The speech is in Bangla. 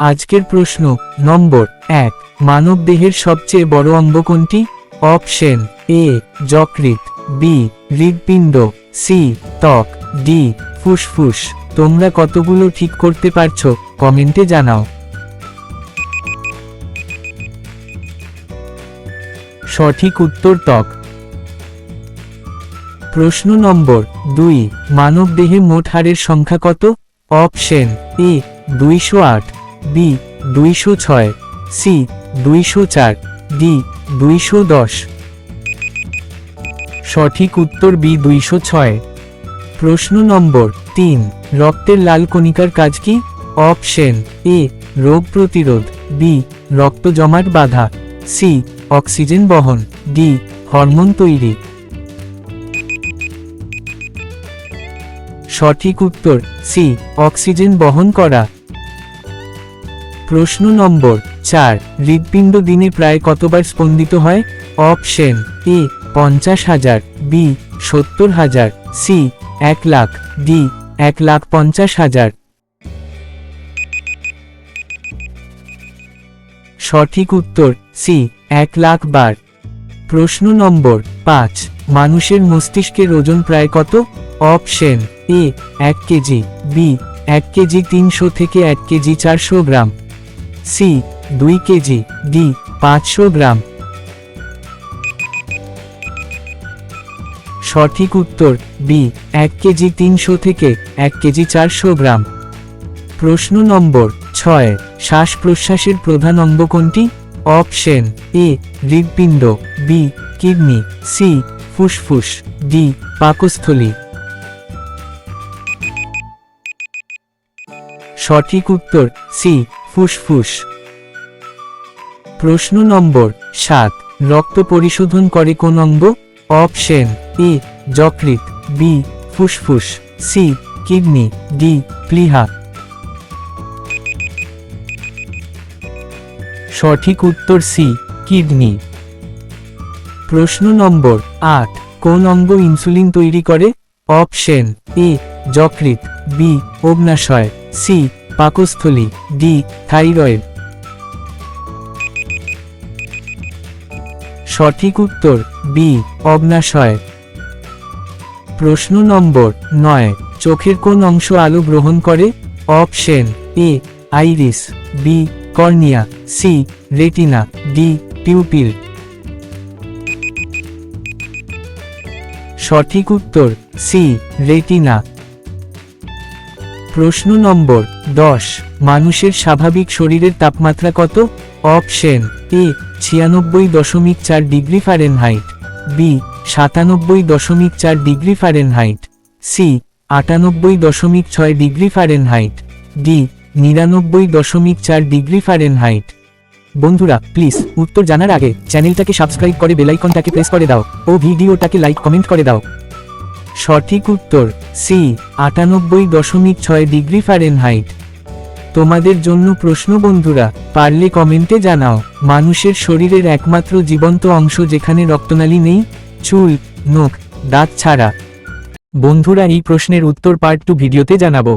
আজকের প্রশ্ন নম্বর 1, মানব দেহের সবচেয়ে বড় অঙ্গ কোনটি? অপশন এ যকৃৎ, বি হৃৎপিণ্ড, সি ত্বক, ডি ফুসফুস। তোমরা কতগুলো ঠিক করতে পারছো কমেন্টে জানাও। সঠিক উত্তর ত্বক। প্রশ্ন নম্বর 2, মানব দেহে মোট হাড়ের সংখ্যা কত? Option A 208, B 206, C 204, D 210। সঠিক উত্তর বি 206। প্রশ্ন নম্বর 3, রক্তের লাল কণিকার কাজ কি? অপশন এ রোগ প্রতিরোধ, বি রক্ত জমাট বাঁধা, সি অক্সিজেন বহন, ডি হরমোন তৈরি। সঠিক উত্তর সি অক্সিজেন বহন করা। প্রশ্ন নম্বর 4, হৃৎপিণ্ড দিনে প্রায় কতবার স্পন্দিত হয়? Option A 50,000, B 70,000, C 1 lakh, D 1,50,000। সঠিক উত্তর সি 1 লাখ বার। প্রশ্ন নম্বর 5, মানুষের মস্তিষ্কের ওজন প্রায় কত? Option A 1 KG, B 1 KG 300 থেকে 1 KG 400 gram, C 2 KG, D 500 gram. সঠিক উত্তর বি 1 কেজি 300 থেকে 1 কেজি 400 গ্রাম। প্রশ্ন নম্বর 6, শ্বাস প্রশ্বাসের প্রধান অঙ্গ কোনটি? অপশন এ হৃৎপিণ্ড, বি কিডনি, সি ফুসফুস, ডি পাকস্থলী। সঠিক উত্তর সি ফুসফুস। প্রশ্ন নম্বর 7, রক্ত পরিশোধন করে কোন অঙ্গ? অপশন এ যকৃৎ, বি ফুসফুস, সি কিডনি, ডি প্লীহা। সঠিক উত্তর সি কিডনি। প্রশ্ন নম্বর 8, কোন অঙ্গ ইনসুলিন তৈরি করে? অপশন এ যকৃৎ, বি অগ্ন্যাশয়, সি পাকস্থলী, ডি থাইরয়েড। সঠিক উত্তর বি অগ্ন্যাশয়। প্রশ্ন নম্বর 9, চোখের কোন অংশ আলো গ্রহণ করে? Option A iris, B cornea, C retina, D pupil. সঠিক উত্তর সি রেটিনা। প্রশ্ন নম্বর 10, মানুষের স্বাভাবিক শরীরের তাপমাত্রা কত? Option A 96.4 degree Fahrenheit, B 97.4 degree Fahrenheit, C 98.6 degree Fahrenheit, D 99.4 degree Fahrenheit. বন্ধুরা প্লিজ উত্তর জানার আগে চ্যানেলটাকে সাবস্ক্রাইব করে বেল আইকনটাকে প্রেস করে দাও ও ভিডিওটাকে লাইক কমেন্ট করে দাও। সঠিক উত্তর সি 98.6 ডিগ্রি ফারেনহাইট। তোমাদের জন্য প্রশ্ন বন্ধুরা, পারলে কমেন্টে জানাও, মানুষের শরীরের একমাত্র জীবন্ত অংশ যেখানে রক্তনালী নেই? চুল, নখ, দাঁত ছাড়া। বন্ধুরা এই প্রশ্নের উত্তর পার্ট 2 ভিডিওতে জানাবো।